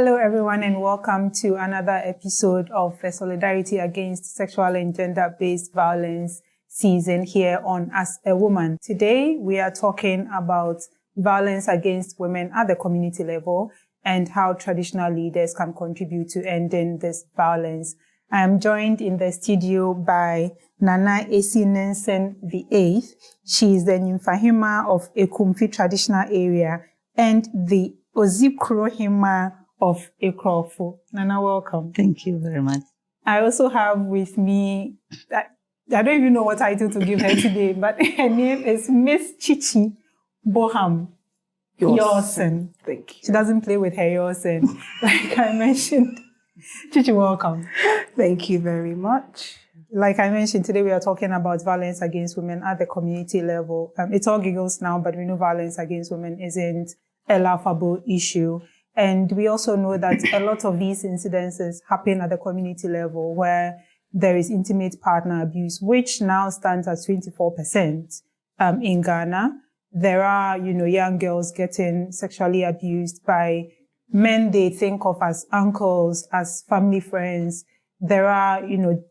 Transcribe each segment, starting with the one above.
Hello, everyone, and welcome to another episode of the Solidarity Against Sexual and Gender-Based Violence season here on As a Woman. Today, we are talking about violence against women at the community level and how traditional leaders can contribute to ending this violence. I am joined in the studio by Nana Esi Ninson the 8th. She is the Nymphohema of Ekumfi traditional area and the Ozikrohema of Ekrofo. Nana, welcome. Thank you very much. I also have with me, I don't even know what title to give her today, but her name is Miss Chichi Boham Yorsen. Thank you. She doesn't play with her Yorsen, like I mentioned. Chichi, welcome. Thank you very much. Like I mentioned, today we are talking about violence against women at the community level. It's all giggles now, but we know violence against women isn't a laughable issue. And we also know that a lot of these incidences happen at the community level where there is intimate partner abuse, which now stands at 24% in Ghana. There are, young girls getting sexually abused by men they think of as uncles, as family friends. There are,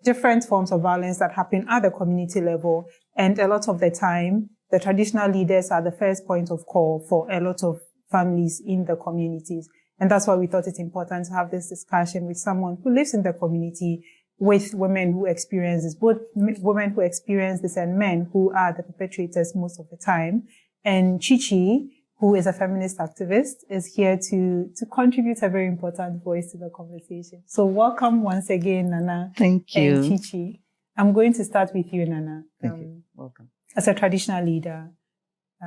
different forms of violence that happen at the community level. And a lot of the time, the traditional leaders are the first point of call for a lot of families in the communities. And that's why we thought it important to have this discussion with someone who lives in the community, with women who experience this, both women who experience this and men who are the perpetrators most of the time. And Chichi, who is a feminist activist, is here to contribute a very important voice to the conversation. So welcome once again, Nana. Thank you. And Chichi. I'm going to start with you, Nana. Thank you. Welcome. As a traditional leader,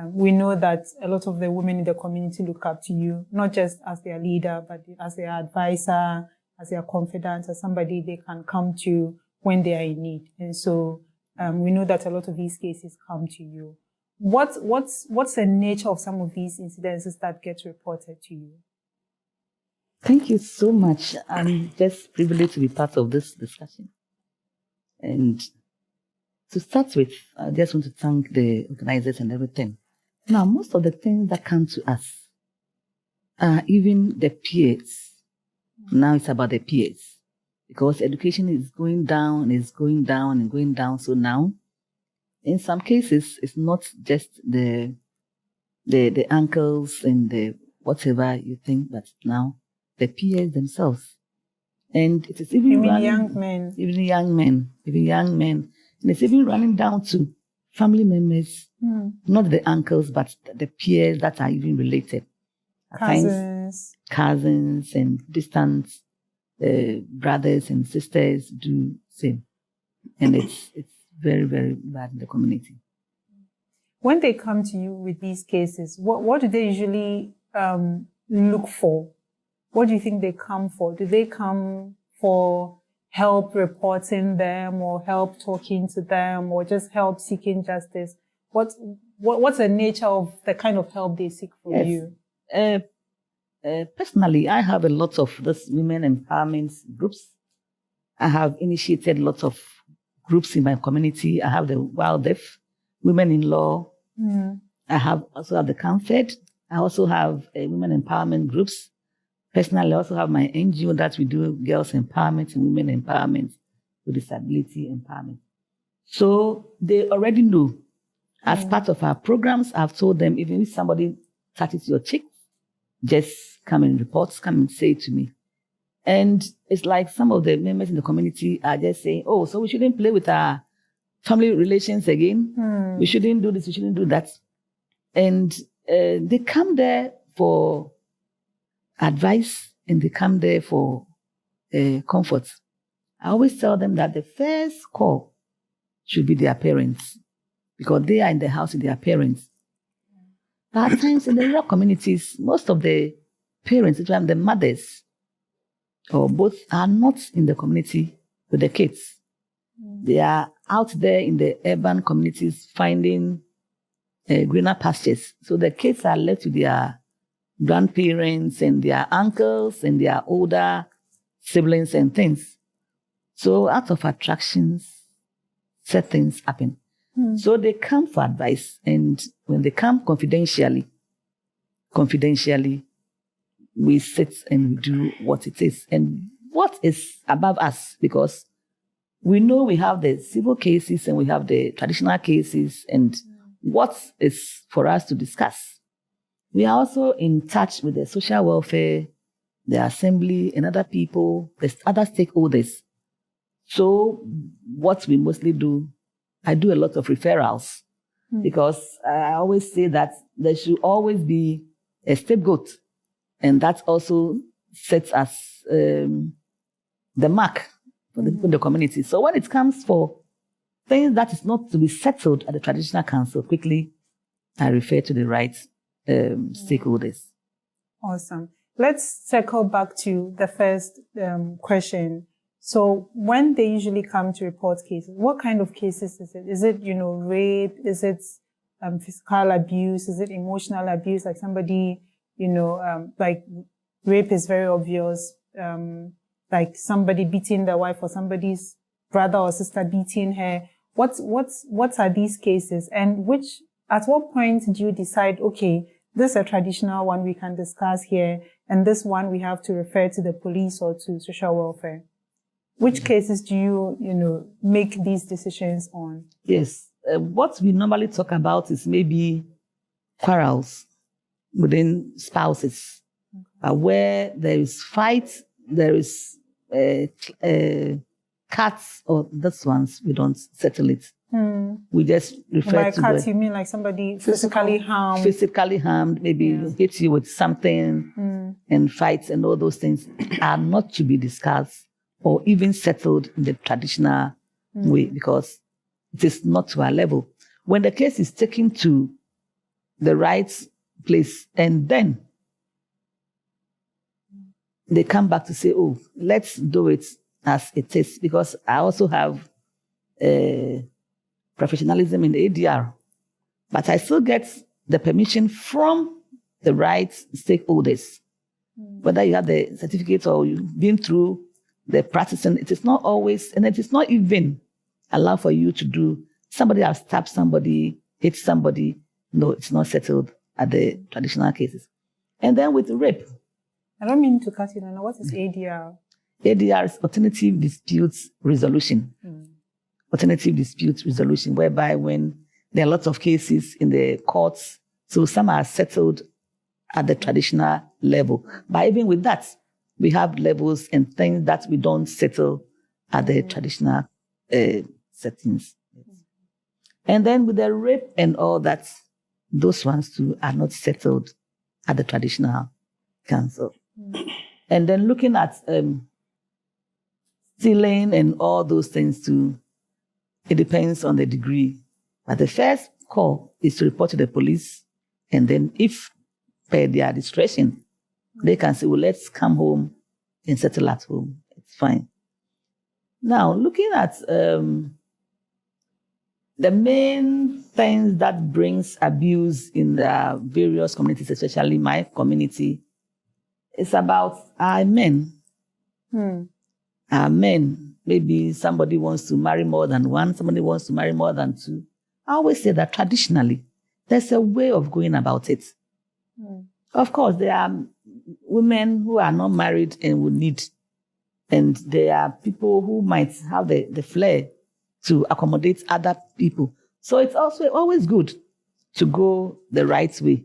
we know that a lot of the women in the community look up to you, not just as their leader, but as their advisor, as their confidant, as somebody they can come to when they are in need. And so we know that a lot of these cases come to you. What's the nature of some of these incidences that get reported to you? Thank you so much. I'm just privileged to be part of this discussion. And to start with, I just want to thank the organizers and everything. Now, most of the things that come to us are even the peers. Now it's about the peers. Because education is going down, is going down and going down. So now, in some cases, it's not just the uncles and the whatever you think, but now the peers themselves. And it is even running, young men. Even young men. And it's even running down to family members, not the uncles, but the peers that are even related. Cousins and distant brothers and sisters do same. And it's very, very bad in the community. When they come to you with these cases, what do they usually look for? What do you think they come for? Do they come for help reporting them or help talking to them or just help seeking justice? What's the nature of the kind of help they seek from you? Personally, I have a lot of this women empowerment groups. I have initiated lots of groups in my community. I have the Wild Deaf, Women in Law. I also have the Comfort. I also have women empowerment groups. Personally, I also have my NGO that we do girls empowerment and women empowerment with disability empowerment. So they already know. As part of our programs, I've told them, even if somebody touches your cheek, just come and report, come and say it to me. And it's like some of the members in the community are just saying, oh, so we shouldn't play with our family relations again. We shouldn't do this, we shouldn't do that. And they come there for advice and they come there for comfort. I always tell them that the first call should be their parents because they are in the house with their parents. But at times in the rural communities, most of the parents, even the mothers, or both, are not in the community with the kids. They are out there in the urban communities finding greener pastures. So the kids are left with their grandparents and their uncles and their older siblings and things. So out of attractions, certain things happen. So they come for advice. And when they come confidentially, we sit and we do what it is and what is above us, because we know we have the civil cases and we have the traditional cases and what is for us to discuss. We are also in touch with the social welfare, the assembly, and other people, the other stakeholders. So what we mostly do, I do a lot of referrals because I always say that there should always be a scapegoat, and that also sets us the mark for the people in the community. So when it comes for things that is not to be settled at the traditional council, quickly I refer to the right stakeholders. Awesome. Let's circle back to the first question. So when they usually come to report cases, what kind of cases is it? Is it, rape? Is it physical abuse? Is it emotional abuse? Like somebody, like rape is very obvious. Like somebody beating their wife or somebody's brother or sister beating her. What are these cases? And at what point do you decide, okay, this is a traditional one we can discuss here, and this one we have to refer to the police or to social welfare? Which cases do you, make these decisions on? Yes. What we normally talk about is maybe quarrels within spouses, where there is fight, there is cuts, or these ones, we don't settle it. We just refer by to cuts, you mean like somebody physically harmed? Physically harmed, maybe hit you with something, and fights and all those things are not to be discussed or even settled in the traditional way, because it is not to our level. When the case is taken to the right place, and then they come back to say, oh, let's do it as it is, because I also have professionalism in ADR, but I still get the permission from the right stakeholders. Whether you have the certificate or you've been through the practice, and it is not always, and it is not even allowed for you to do. Somebody has stabbed somebody, hit somebody. No, it's not settled at the traditional cases. And then with rape. I don't mean to cut you, Nana. What is ADR? ADR is alternative disputes resolution. Alternative dispute resolution, whereby when there are lots of cases in the courts, so some are settled at the traditional level. But even with that, we have levels and things that we don't settle at the traditional settings. And then with the rape and all that, those ones too are not settled at the traditional council. And then looking at stealing and all those things too, it depends on the degree. But the first call is to report to the police. And then if per their discretion, they can say, well, let's come home and settle at home. It's fine. Now, looking at the main things that brings abuse in the various communities, especially my community, is about our men. Our men, maybe somebody wants to marry more than one, somebody wants to marry more than two. I always say that traditionally, there's a way of going about it. Of course, there are women who are not married and would need, and there are people who might have the flair to accommodate other people. So it's also always good to go the right way.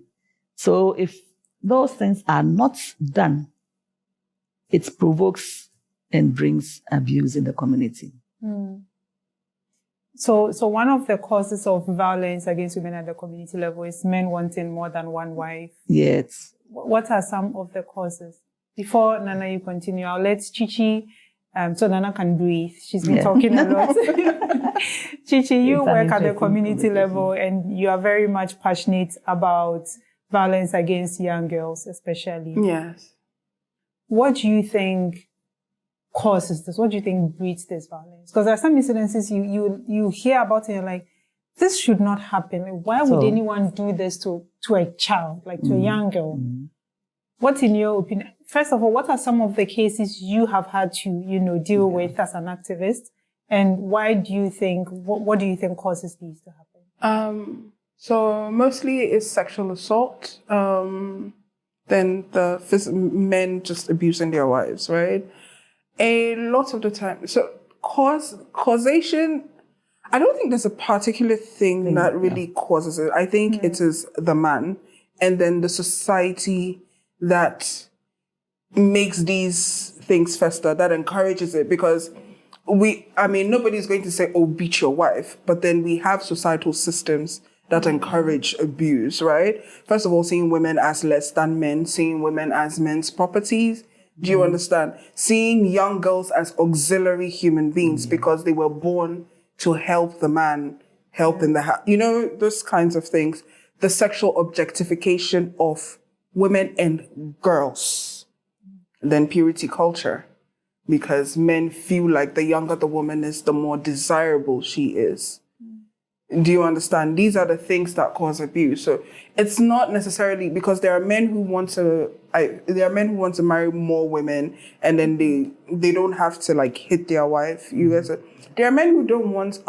So if those things are not done, it provokes and brings abuse in the community. So one of the causes of violence against women at the community level is men wanting more than one wife. Yes. What are some of the causes? Before, Nana, you continue, I'll let Chichi, so Nana can breathe. She's been talking a lot. Chichi, you work at the community level and you are very much passionate about violence against young girls, especially. Yes. What do you think causes this? What do you think breeds this violence? Because there are some incidences you hear about it and you're like, this should not happen. Like, why would anyone do this to a child, like to a young girl? What's in your opinion? First of all, what are some of the cases you have had to, deal with as an activist? And why do you think, what do you think causes these to happen? So mostly it's sexual assault. than the men just abusing their wives, right? A lot of the time. So causation, I don't think there's a particular thing that really causes it. I think it is the man and then the society that makes these things fester, that encourages it, because nobody's going to say, oh, beat your wife, but then we have societal systems that encourage abuse, right? First of all, seeing women as less than men, seeing women as men's properties. Do you understand? Seeing young girls as auxiliary human beings because they were born to help the man, help in the house. Those kinds of things. The sexual objectification of women and girls. Then purity culture. Because men feel like the younger the woman is, the more desirable she is. Do you understand? These are the things that cause abuse. So it's not necessarily because there are men who want to marry more women, and then they don't have to like hit their wife. There are men who don't want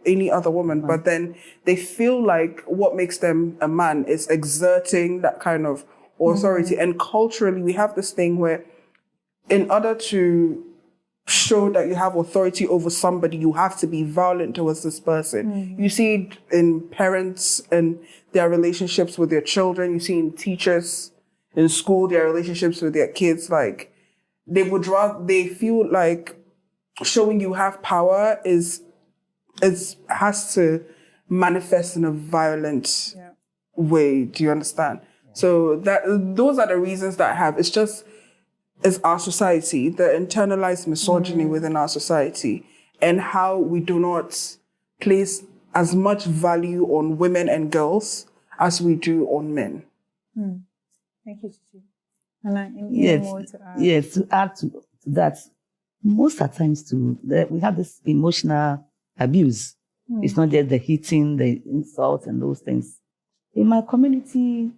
any other woman, but then they feel like what makes them a man is exerting that kind of authority. And culturally, we have this thing where in order to show that you have authority over somebody, you have to be violent towards this person. You see it in parents and their relationships with their children. You see in teachers in school, their relationships with their kids. Like they feel like showing you have power has to manifest in a violent way. Do you understand? So those are the reasons that I have. It's our society, the internalized misogyny within our society, and how we do not place as much value on women and girls as we do on men. Thank you, Chichi. And yes, more to add? Yes, to add to that, most of the times too, we have this emotional abuse. It's not just the hitting, the insult and those things. In my community,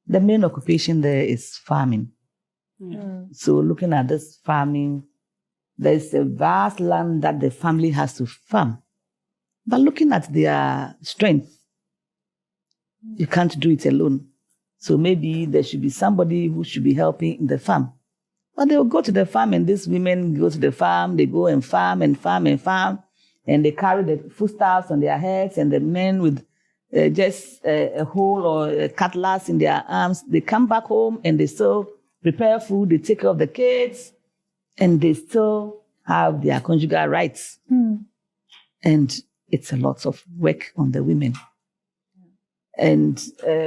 the main occupation there is farming. So looking at this farming, there's a vast land that the family has to farm. But looking at their strength, you can't do it alone. So maybe there should be somebody who should be helping in the farm. But they'll go to the farm, and these women go to the farm, they go and farm and farm and farm, and they carry the foodstuffs on their heads, and the men with just a hoe or a cutlass in their arms, they come back home and they still prepare food, they take care of the kids, and they still have their conjugal rights. And it's a lot of work on the women. And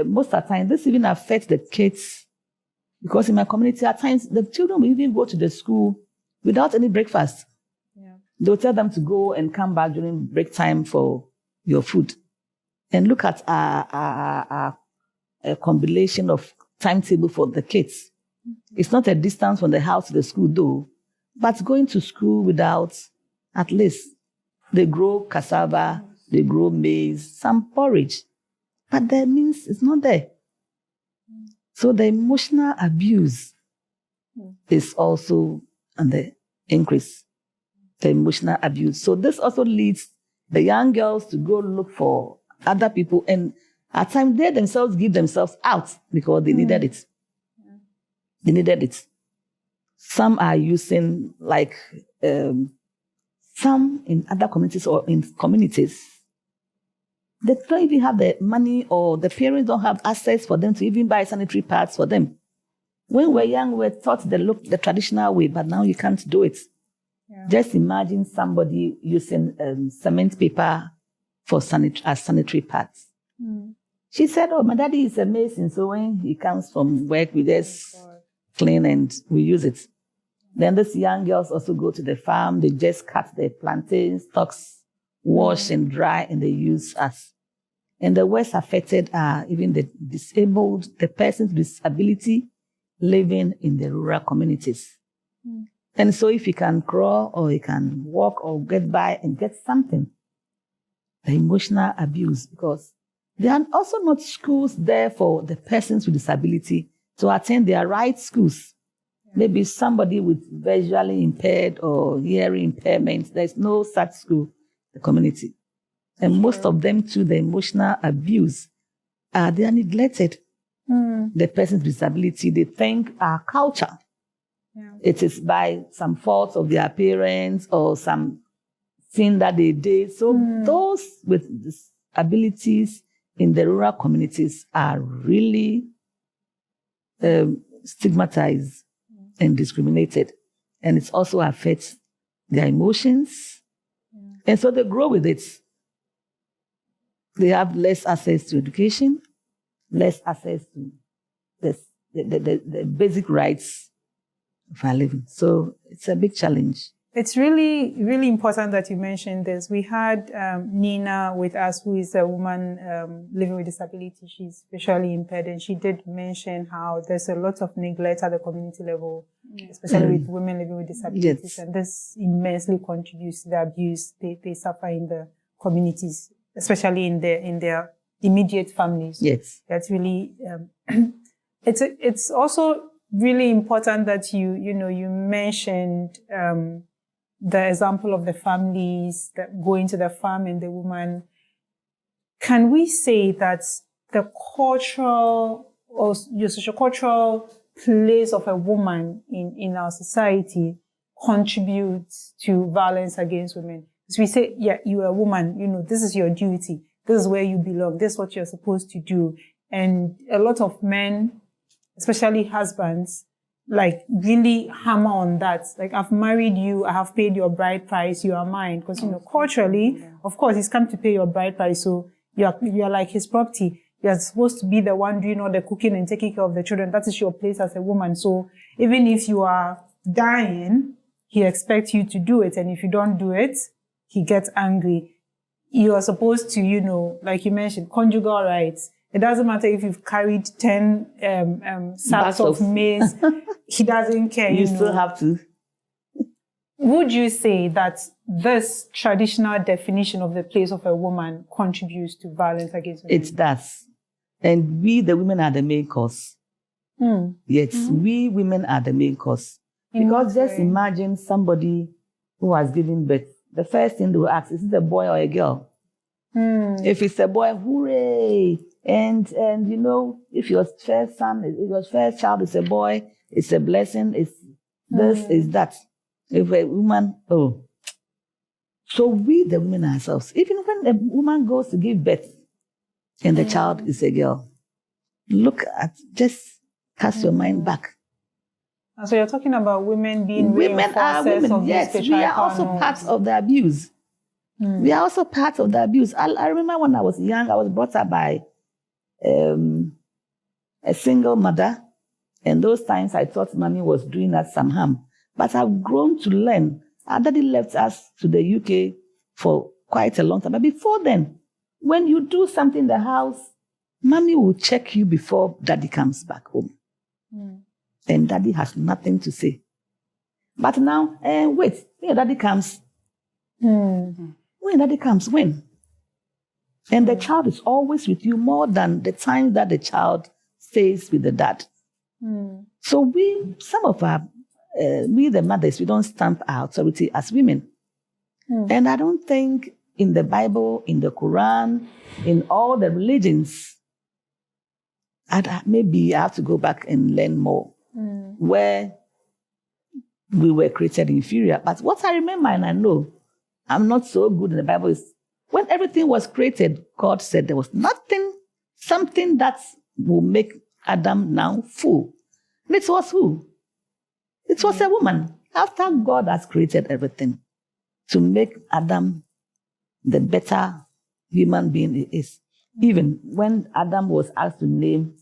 most of the time, this even affects the kids, because in my community, at times, the children will even go to the school without any breakfast. They'll tell them to go and come back during break time for your food. And look at a combination of timetable for the kids. It's not a distance from the house to the school, though, but going to school without, at least, they grow cassava, they grow maize, some porridge, but that means it's not there. So the emotional abuse is also on the increase, the emotional abuse. So this also leads the young girls to go look for other people, and at times they themselves give themselves out because they needed it. They needed it. Some are using, like, some in other communities or in communities, they don't even have the money, or the parents don't have access for them to even buy sanitary pads for them. When we were young, we were taught the traditional way, but now you can't do it. Just imagine somebody using cement paper for as sanitary pads. She said, oh, my daddy is a mason, so when he comes from work, we just clean and we use it. Then these young girls also go to the farm, they just cut the plantain stalks, wash and dry, and they use us. And the worst affected are even the disabled, the persons with disability living in the rural communities. And so if you can crawl or you can walk or get by and get something, the emotional abuse, because there are also not schools there for the persons with disability to attend their right schools. Maybe somebody with visually impaired or hearing impairment, there's no such school in the community. And most of them, too, the emotional abuse, they are neglected. the person's disability, they think our culture. Yeah. It is by some fault of their parents or some sin that they did. So those with disabilities in the rural communities are really stigmatized and discriminated. And it also affects their emotions. And so they grow with it. They have less access to education, less access to the basic rights of our living. So it's a big challenge. It's really, really important that you mentioned this. We had Nina with us, who is a woman living with disability. She's visually impaired, and she did mention how there's a lot of neglect at the community level, especially with women living with disabilities. Yes. And this immensely contributes to the abuse they suffer in the communities, especially in their immediate families. Yes. That's really, it's also really important that you mentioned, the example of the families that go into the farm and the woman. Can we say that the cultural or your sociocultural place of a woman in our society contributes to violence against women? Because we say, yeah, you're a woman, this is your duty. This is where you belong. This is what you're supposed to do. And a lot of men, especially husbands, like really hammer on that. Like, I've married you, I have paid your bride price, you are mine. Because, culturally, of course, he's come to pay your bride price, so you're like his property. You're supposed to be the one doing all the cooking and taking care of the children. That is your place as a woman. So even if you are dying, he expects you to do it. And if you don't do it, he gets angry. You are supposed to, like you mentioned, conjugal rights. It doesn't matter if you've carried 10 sacks of maize. He doesn't care. You still have to. Would you say that this traditional definition of the place of a woman contributes to violence against women? It does. And we, the women, are the main cause. Yes, we women are the main cause. Because just imagine somebody who has given birth. The first thing they will ask, is it a boy or a girl? If it's a boy, hooray! And if your first son, if your first child is a boy, it's a blessing. It's this, is that. If a woman, So we, the women ourselves, even when a woman goes to give birth and the child is a girl, just cast your mind back. So you're talking about women being women are women. Of yes, we are also part of the abuse. We are also part of the abuse. I remember when I was young, I was brought up by a single mother. And those times I thought mommy was doing us some harm. But I've grown to learn. Our daddy left us to the UK for quite a long time. But before then, when you do something in the house, mommy will check you before daddy comes back home. And daddy has nothing to say. But now, wait, when daddy comes, when daddy comes, when? And the child is always with you more than the time that the child stays with the dad. So we the mothers, we don't stamp our authority as women. And I don't think in the Bible, in the Quran, in all the religions, maybe I have to go back and learn more, where we were created inferior. But what I remember, and I know I'm not so good in the Bible, is when everything was created, God said there was something that will make Adam now full. And it was who? It was a woman. After God has created everything to make Adam the better human being he is. Even when Adam was asked to name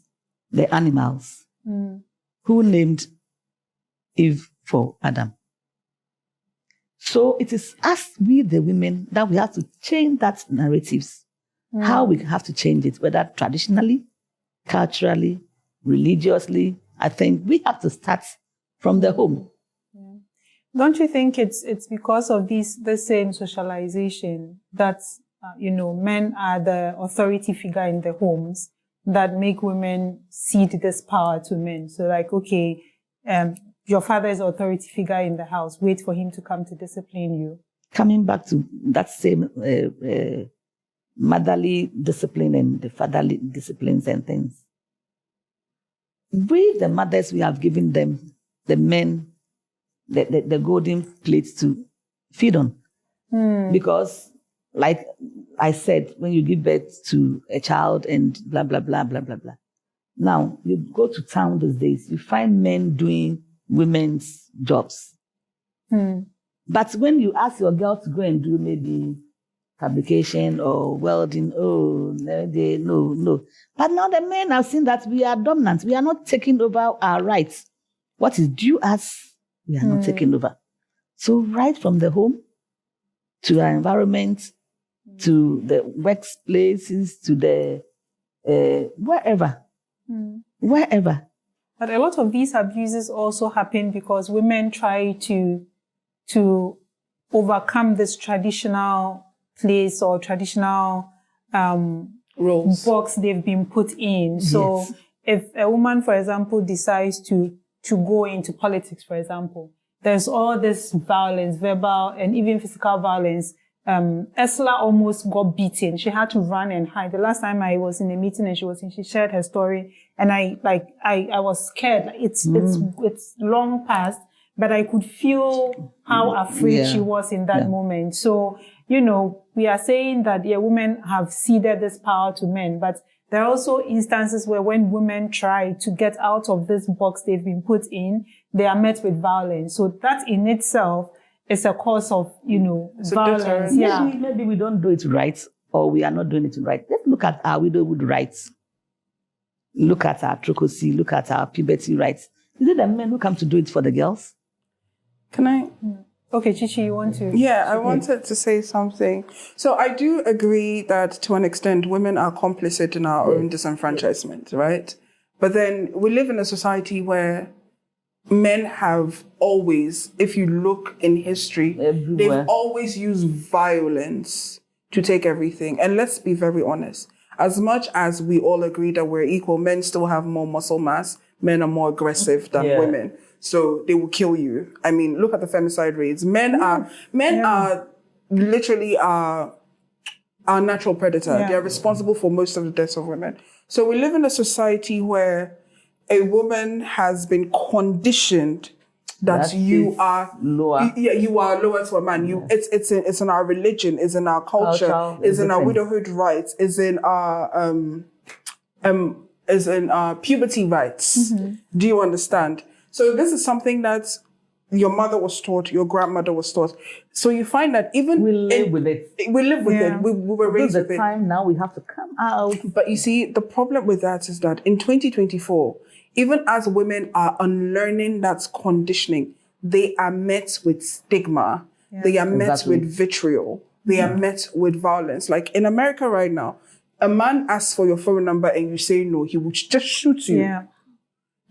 the animals, who named Eve for Adam? So it is us, we the women, that we have to change that narratives. How we have to change it, whether traditionally, culturally, religiously. I think we have to start from the home. Don't you think it's because of the same socialization that men are the authority figure in the homes that make women cede this power to men? So like, okay, your father is the authority figure in the house. Wait for him to come to discipline you. Coming back to that same motherly discipline and the fatherly disciplines and things. we, the mothers, we have given them, the men, the golden plates to feed on. Because, like I said, when you give birth to a child and blah, blah, blah, blah, blah, blah. Now, you go to town these days, you find men doing women's jobs. But when you ask your girl to go and do maybe fabrication or welding, no. But now the men have seen that we are dominant. We are not taking over our rights. What is due us, we are not taking over. So right from the home to our environment, to the workplaces, to the wherever. But a lot of these abuses also happen because women try to overcome this traditional place or traditional roles box they've been put in. So if a woman, for example, decides to go into politics, for example, there's all this violence, verbal and even physical violence. Ursula almost got beaten. She had to run and hide. The last time I was in a meeting and she shared her story, and I was scared. It's long past, but I could feel how afraid she was in that moment. So, we are saying that, women have ceded this power to men, but there are also instances where when women try to get out of this box they've been put in, they are met with violence. So that in itself is a cause of, violence. Maybe we don't do it right, or we are not doing it right. Let's look at our widowhood rights. Look at our trocosi, look at our puberty rights. Is it the men who come to do it for the girls? Can I? Okay, Chichi, you want to? Yeah, I wanted to say something. So I do agree that to an extent, women are complicit in our own disenfranchisement, right? But then we live in a society where men have always, if you look in history, they've always used violence to take everything. And let's be very honest. As much as we all agree that we're equal, men still have more muscle mass. Men are more aggressive than women. So they will kill you. I mean, look at the femicide rates. Men are literally our natural predator. They are responsible for most of the deaths of women. So we live in a society where a woman has been conditioned that you are lower. You are lower to a man. It's in our religion, it's in our culture, it's in our widowhood rights, it's in our puberty rights. Do you understand? So this is something that your mother was taught, your grandmother was taught. So you find that even we live with it. We live with it. We were raised with it. The time now we have to come out. But you see, the problem with that is that in 2024, even as women are unlearning that conditioning, they are met with stigma. They are met with vitriol. They are met with violence. Like in America right now, a man asks for your phone number and you say no, he will just shoot you. Yeah.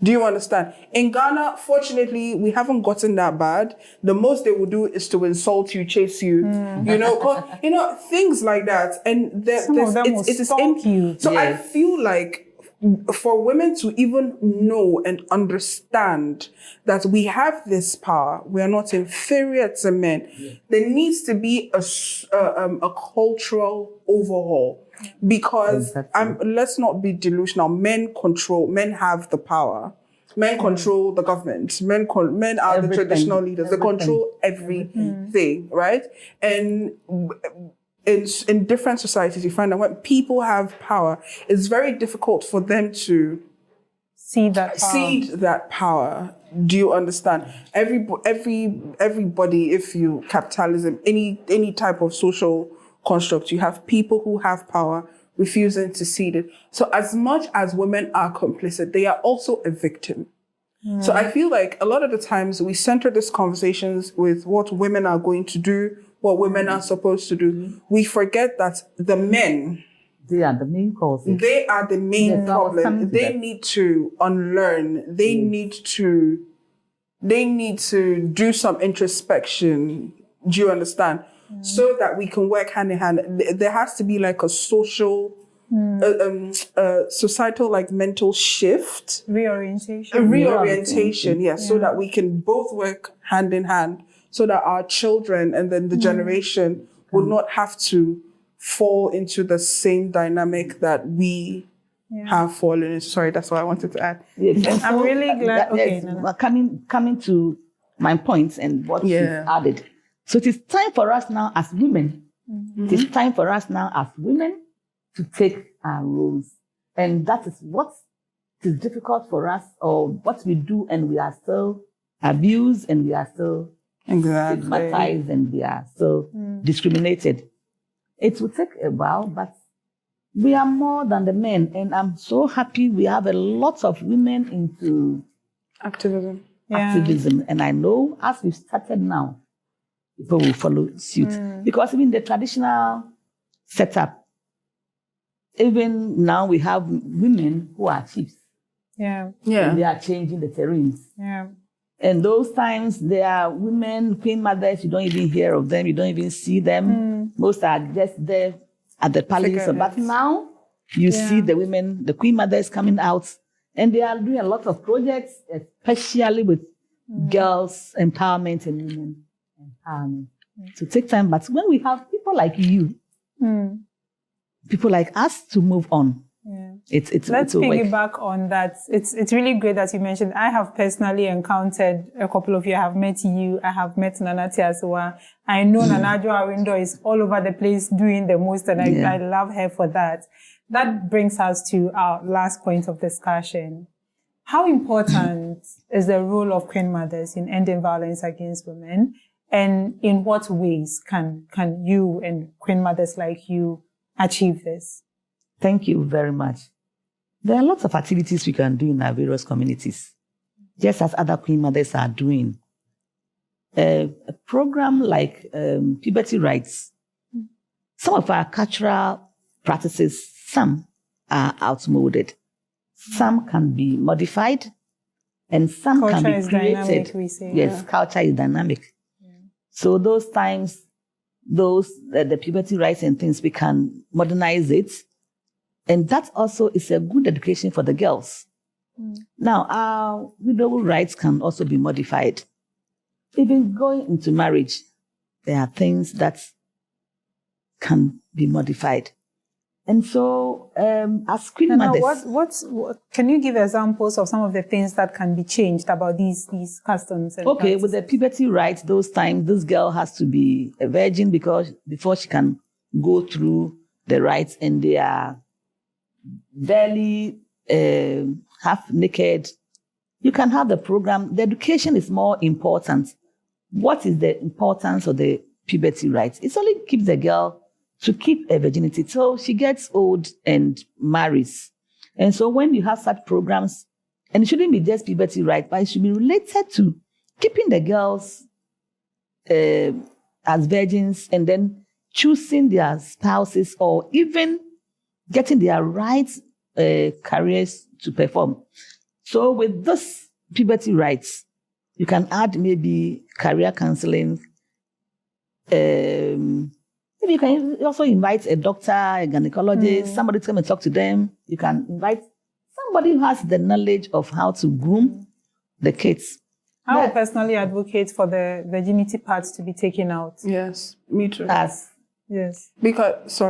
Do you understand? In Ghana, fortunately, we haven't gotten that bad. The most they will do is to insult you, chase you, things like that. And it is in you. So I feel like for women to even know and understand that we have this power, we are not inferior to men. There needs to be a cultural overhaul. Because let's not be delusional. Men have the power. Men control the government. Men are the traditional leaders. They control everything, right? And in different societies, you find that when people have power, it's very difficult for them to cede that power. Do you understand? Everybody, if you capitalism, any type of social construct, you have people who have power refusing to cede it. So as much as women are complicit, they are also a victim. So I feel like a lot of the times we center these conversations with what women are going to do, what women are supposed to do. We forget that the men, they are the main cause. They are the main problem. They need to unlearn. They need to do some introspection. Do you understand? So that we can work hand in hand. There has to be like a social, societal, like mental shift. Reorientation, yes. So that we can both work hand in hand so that our children and then the generation will not have to fall into the same dynamic that we have fallen into. Sorry, that's what I wanted to add. Yes. I'm really glad. Okay, well, coming to my points and what is added. So it is time for us now as women. It is time for us now as women to take our roles. And that is what is difficult for us, or what we do, and we are still abused, and we are still stigmatized, and we are still discriminated. It will take a while, but we are more than the men. And I'm so happy we have a lot of women into activism. And I know as we've started now, people will follow suit. Because even the traditional setup, even now we have women who are chiefs. Yeah. And they are changing the terrains. Yeah. And those times, there are women, queen mothers, you don't even hear of them, you don't even see them. Most are just there at the palace. But now, you see the women, the queen mothers coming out, and they are doing a lot of projects, especially with girls empowerment and women empowerment. To take time, but when we have people like you, people like us to move on, let's piggyback on that. It's really great that you mentioned. I have personally encountered a couple of you. I have met you. I have met Nana Esi. I know Nana Window is all over the place doing the most, and I love her for that. That brings us to our last point of discussion. How important is the role of queen mothers in ending violence against women? And in what ways can you and queen mothers like you achieve this? Thank you very much. There are lots of activities we can do in our various communities, just as other queen mothers are doing. A program like puberty rights. Some of our cultural practices, some are outmoded. Some can be modified, and some culture can be is created. Dynamic, we say. Yes, culture is dynamic. So those times, the puberty rights and things, we can modernize it. And that also is a good education for the girls. Now, our widow rights can also be modified. Even going into marriage, there are things that can be modified. And so, as queen mothers... What can you give examples of some of the things that can be changed about these customs? And practices? With the puberty rights, those times, this girl has to be a virgin before she can go through the rites, and they are barely half naked. You can have the program. The education is more important. What is the importance of the puberty rights? It only keeps the girl to keep her virginity till she gets old and marries. And so when you have such programs, and it shouldn't be just puberty rights, but it should be related to keeping the girls as virgins, and then choosing their spouses, or even getting their right careers to perform. So with this puberty rights, you can add maybe career counseling. Maybe you can also invite a doctor, a gynecologist, somebody to come and talk to them. You can invite somebody who has the knowledge of how to groom the kids. I would personally advocate for the virginity parts to be taken out. Yes, me too. Yes. Because,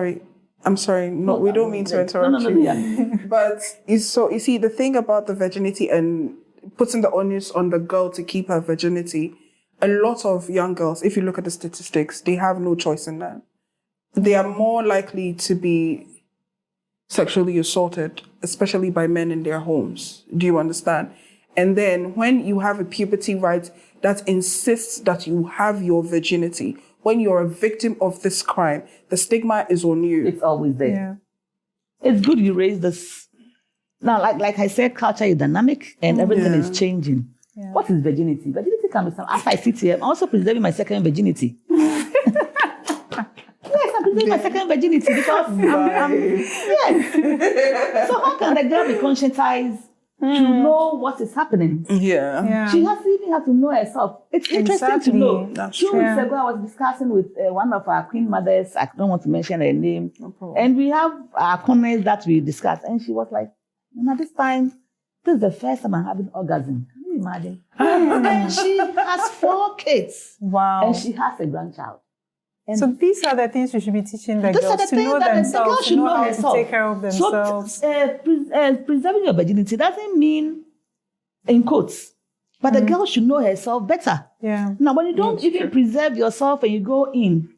I'm sorry. No, we don't mean to interrupt you. Yeah. But you see, the thing about the virginity and putting the onus on the girl to keep her virginity, a lot of young girls, if you look at the statistics, they have no choice in that. They are more likely to be sexually assaulted, especially by men in their homes. Do you understand? And then when you have a puberty right that insists that you have your virginity, when you're a victim of this crime, the stigma is on you. It's always there. Yeah. It's good you raise this. Now, like I said, culture is dynamic and everything is changing. Yeah. What is virginity? Virginity can be some. After I sit here, I'm also preserving my second virginity. Yes, I'm preserving my second virginity because yes. So how can the girl be conscientized to know what is happening? Yeah. She even has to know herself. It's interesting to know. That's 2 weeks ago, I was discussing with one of our queen mothers. I don't want to mention her name. No problem. And we have our corners that we discussed. And she was like, this time, this is the first time I'm having orgasm. Can you imagine? And she has 4 kids. Wow. And she has a grandchild. So these are the things we should be teaching the girls to know themselves, to know how to take care of themselves. So preserving your virginity doesn't mean, in quotes, but the girl should know herself better. Yeah. Now, when you don't even preserve yourself and you go in,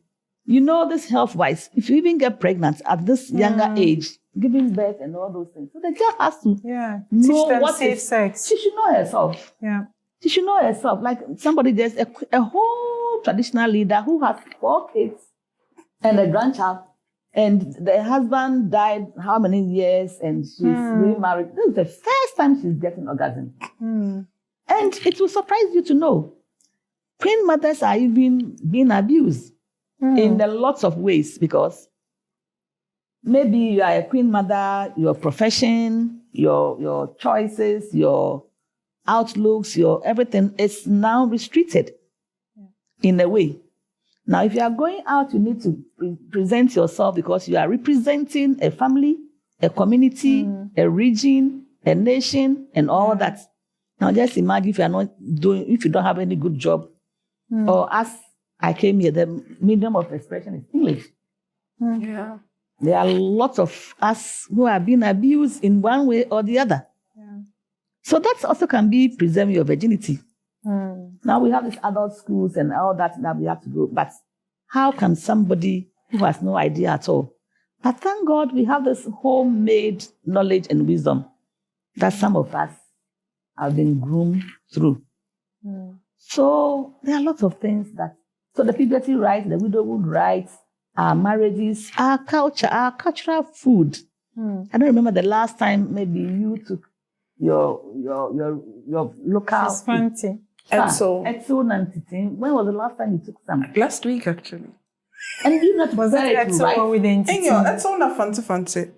you know this health-wise, if you even get pregnant at this younger age, giving birth and all those things, so the girl has to know teach them what safe sex. She should know herself. Yeah. She should know herself. Like somebody, there's a whole traditional leader who has 4 kids and a grandchild, and the husband died how many years, and she's remarried. This is the first time she's getting orgasm. And it will surprise you to know, queen mothers are even being abused in a lots of ways, because maybe you are a queen mother, your profession, your choices, your outlooks, your everything is now restricted in a way. Now, if you are going out, you need to present yourself because you are representing a family, a community, a region, a nation, and all that. Now, just imagine if you don't have any good job, or as I came here, the medium of expression is English. Yeah. There are lots of us who are being abused in one way or the other. So that also can be preserving your virginity. Now we have these adult schools and all that we have to do. But how can somebody who has no idea at all? But thank God we have this homemade knowledge and wisdom that some of us have been groomed through. So there are lots of things so the puberty rights, the widowhood rights, our marriages, our culture, our cultural food. I don't remember the last time maybe you took your local Fancy. Ep6. Ep6 Nantitin. When was the last time you took some? Last week, actually. And you not Was that Ep6 with And yo, Ep6 na fancy.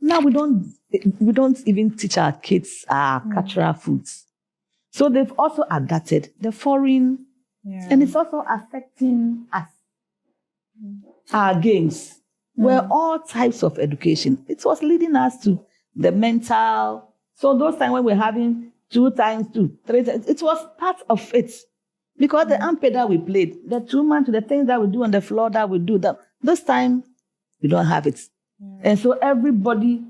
Now we don't even teach our kids our cultural foods. So they've also adapted the foreign, and it's also affecting us. Our games were all types of education. It was leading us to the mental. So those times when we're having 2 times 2, 3 times, it was part of it. Because the amped that we played, the 2 months, the things that we do on the floor that we do, that this time we don't have it. And so everybody,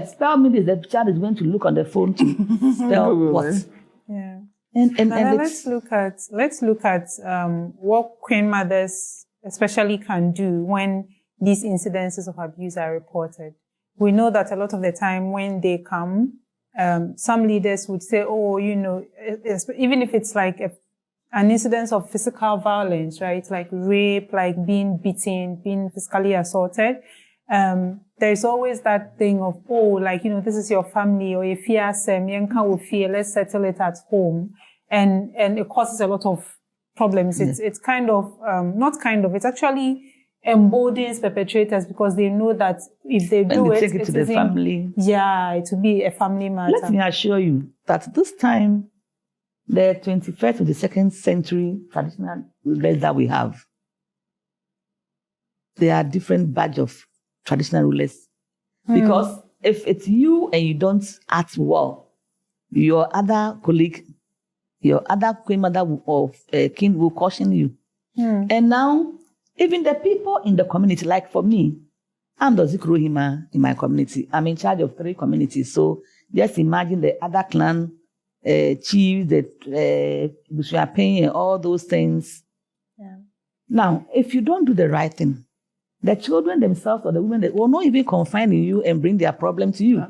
spell me this, the child is going to look on the phone to spell what. Yeah. And let's look at what queen mothers especially can do when these incidences of abuse are reported. We know that a lot of the time when they come, some leaders would say, oh, even if it's like an incidence of physical violence, right? Like rape, like being beaten, being physically assaulted. There's always that thing of, this is your family, or if you let's settle it at home. And it causes a lot of problems. It's kind of, it's actually emboldens perpetrators because they know that if they do take it to the family. Yeah, it will be a family matter. Let me assure you that this time, the 21st to the 2nd century traditional rulers that we have, there are different batch of traditional rulers. Because if it's you and you don't act well, your other colleague, your other queen mother or king will caution you. And now, even the people in the community, like for me, I'm the Zikruhima in my community. I'm in charge of 3 communities. So just imagine the other clan chiefs, the Bushuapeng, and all those things. Now, if you don't do the right thing, the children themselves or the women, they will not even confine in you and bring their problem to you.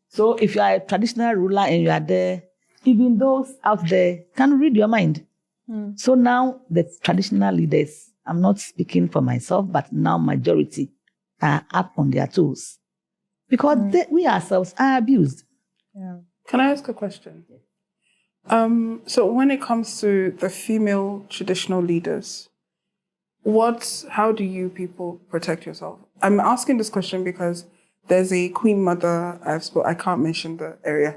So if you are a traditional ruler and you are there, even those out there can read your mind. So now the traditional leaders, I'm not speaking for myself, but now majority are up on their toes. Because we ourselves are abused. Can I ask a question? So when it comes to the female traditional leaders, how do you people protect yourself? I'm asking this question because there's a queen mother I can't mention the area,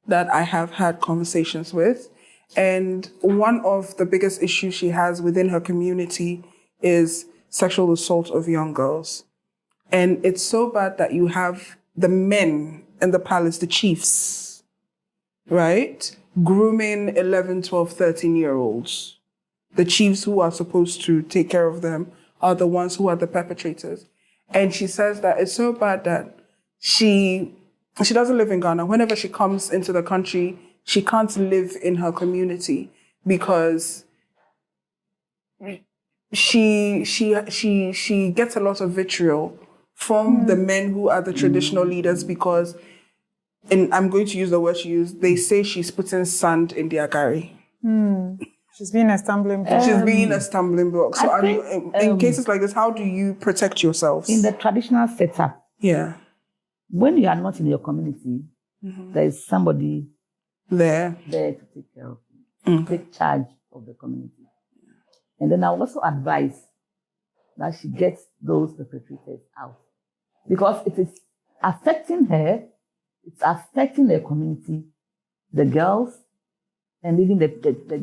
that I have had conversations with. And one of the biggest issues she has within her community is sexual assault of young girls. And it's so bad that you have the men in the palace, the chiefs, right? Grooming 11, 12, 13-year-olds. the chiefs who are supposed to take care of them are the ones who are the perpetrators. And she says that it's so bad that she doesn't live in Ghana. Whenever she comes into the country, she can't live in her community because she gets a lot of vitriol from the men who are the traditional leaders because, and I'm going to use the word she used, they say she's putting sand in their gari. She's being a stumbling block. She's being a stumbling block. So in cases like this, how do you protect yourselves? In the traditional setup, when you are not in your community, there is somebody there to take care of you, take charge of the community. And then I will also advise that she gets those perpetrators out. Because it is affecting her, it's affecting the community, the girls, and even the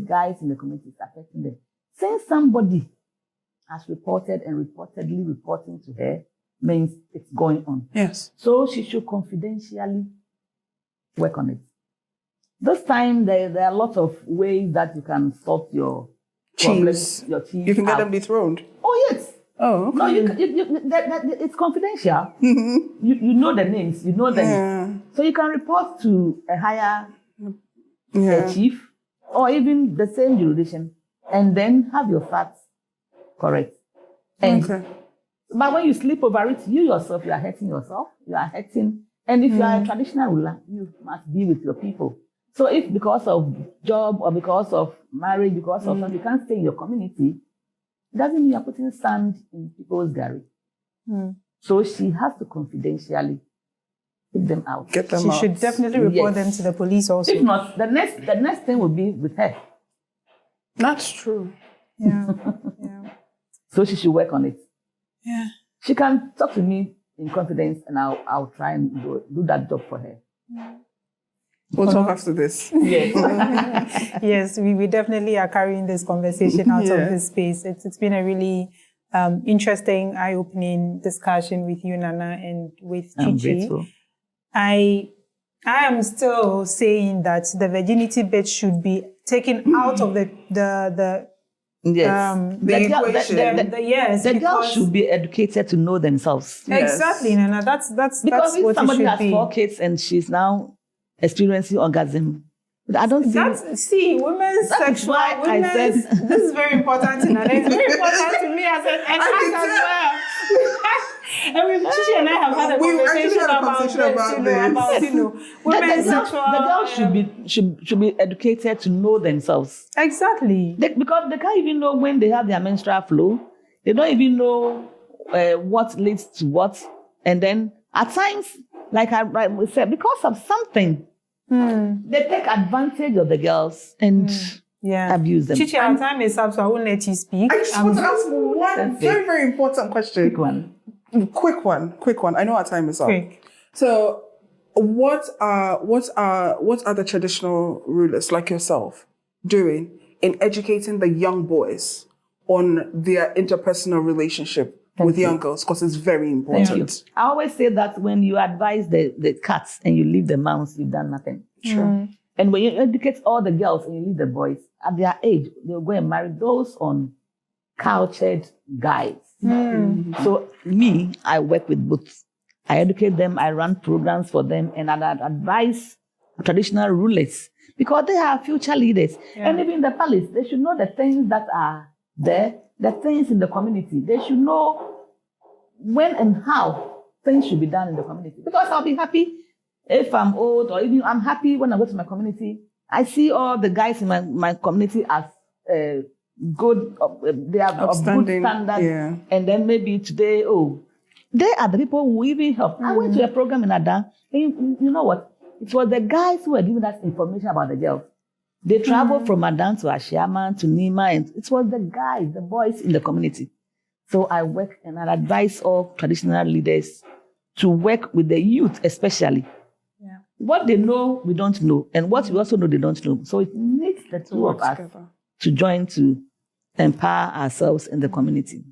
guys in the community, it's affecting them. Since somebody has reported and reportedly reporting to her, means it's going on. Yes. So she should confidentially work on it. This time, there are lots of ways that you can sort your chiefs. Your chiefs you can get out. them dethroned. Oh, yes. Oh, okay. No, it's confidential. You know the names, you know them. Yeah. So you can report to a higher Yeah. chief or even the same jurisdiction and then have your facts correct. And, Okay. But when you sleep over it, you yourself, you are hurting yourself. You are hurting. And if you are a traditional ruler, you must be with your people. So if because of job or because of marriage, because of something, you can't stay in your community, it doesn't mean you're putting sand in people's gari. So she has to confidentially put them out. Get them She out. should definitely report them to the police also. If not, the next thing will be with her. That's true. Yeah. So she should work on it. Yeah. She can talk to me in confidence and I'll try and do that job for her. We'll talk after this. Yes. Yes, we definitely are carrying this conversation out of this space. It's been a really interesting, eye-opening discussion with you, Nana, and with I'm Chichi. grateful. I am still saying that the virginity bit should be taken out of the Yes. yes, The girls should be educated to know themselves. Yes. Exactly, Nana. That's Because if what somebody it should has be. 4 kids and she's now experiencing orgasm, I don't see. Women's That is sexual. why I Women's, said- this is very important to Nana. It's very important to me as well. And Chichi and I have had a conversation about women's sexual. The girls should be educated to know themselves. Exactly. Because they can't even know when they have their menstrual flow. They don't even know what leads to what. And then at times, like I said, because of something, they take advantage of the girls and abuse them. Chichi, our time is up, so I won't let you speak. I just want to ask one very, very important question. Quick one. I know our time is up. Quick. So, what are the traditional rulers like yourself doing in educating the young boys on their interpersonal relationship with young girls? Because it's very important. I always say that when you advise the cats and you leave the mouse, you've done nothing. Sure. And when you educate all the girls and you leave the boys, at their age, they'll go and marry those on cultured guys. So me, I work with both. I educate them, I run programs for them, and I advise traditional rulers because they are future leaders. And even in the palace, they should know the things that are there, the things in the community. They should know when and how things should be done in the community. Because I'll be happy if I'm old, or even I'm happy when I go to my community. I see all the guys in my community as good, they have a good standard. And then maybe today, they are the people who even help. I went to a program in Ada, and you know what? It was the guys who were giving us information about the girls. They traveled from Adan to Ashiama to Nima, and it was the guys, the boys in the community. So I work and I advise all traditional leaders to work with the youth, especially. What they know, we don't know. And what we also know, they don't know. So it needs the two of us to join to empower ourselves in the community.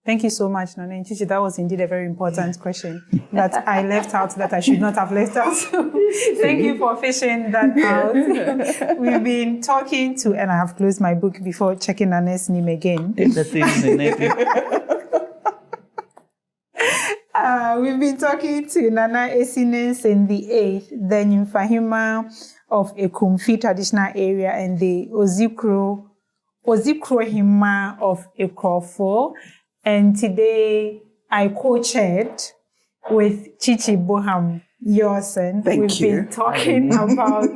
Thank you so much, Nana and Chichi. That was indeed a very important question that I left out that I should not have left out. Thank you for fishing that out. We've been talking to, and I have closed my book before checking Nana's name again. It's the same name. We've been talking to Nana Esi Ninson the 8th, the Nyimfahima of a Kumfi traditional area, and the Ozikro Hima of Ekrofo. And today I co-chaired with Chichi Boham Yorson. We've been talking about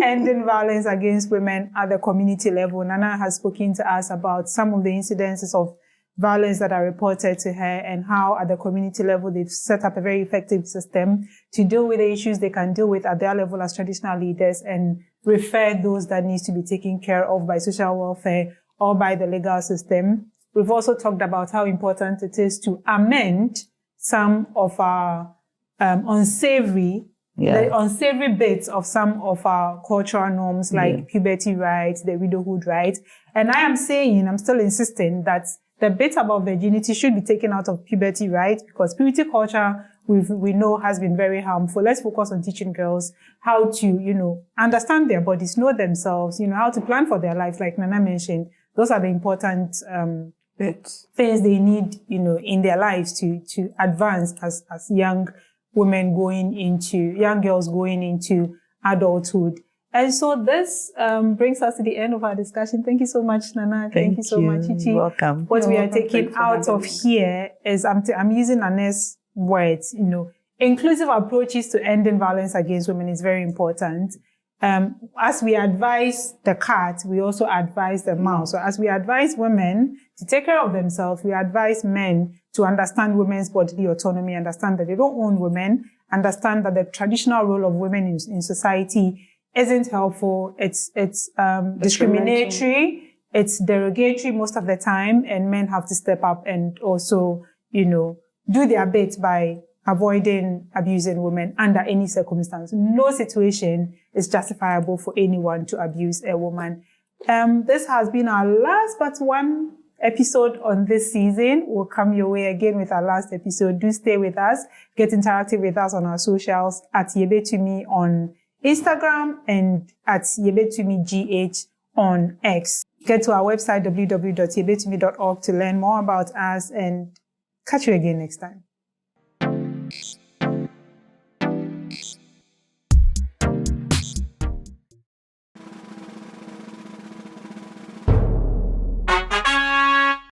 ending violence against women at the community level. Nana has spoken to us about some of the incidences of violence that are reported to her and how at the community level they've set up a very effective system to deal with the issues they can deal with at their level as traditional leaders and refer those that needs to be taken care of by social welfare or by the legal system. We've also talked about how important it is to amend some of our unsavory bits of some of our cultural norms like puberty rights, the widowhood rights. And I'm still insisting that the bit about virginity should be taken out of puberty rights because puberty culture we know has been very harmful. Let's focus on teaching girls how to, understand their bodies, know themselves, how to plan for their lives, like Nana mentioned. Those are the important things they need, in their lives to advance as young girls going into adulthood. And so this brings us to the end of our discussion. Thank you so much, Nana. Thank you so much, Chichi. Welcome. What we are taking out of here is I'm using Nana's words, inclusive approaches to ending violence against women is very important. As we advise the cat, we also advise the mouse. So as we advise women to take care of themselves, we advise men to understand women's bodily autonomy, understand that they don't own women, understand that the traditional role of women in society isn't helpful. It's discriminatory. It's derogatory most of the time, and men have to step up and also, do their bit by avoiding abusing women under any circumstance. No situation is justifiable for anyone to abuse a woman. This has been our last but one episode on this season. We'll come your way again with our last episode. Do stay with us. Get interactive with us on our socials at Yebetumi on Instagram and at YebetumiGH on X. Get to our website, www.yebetumi.org, to learn more about us, and catch you again next time.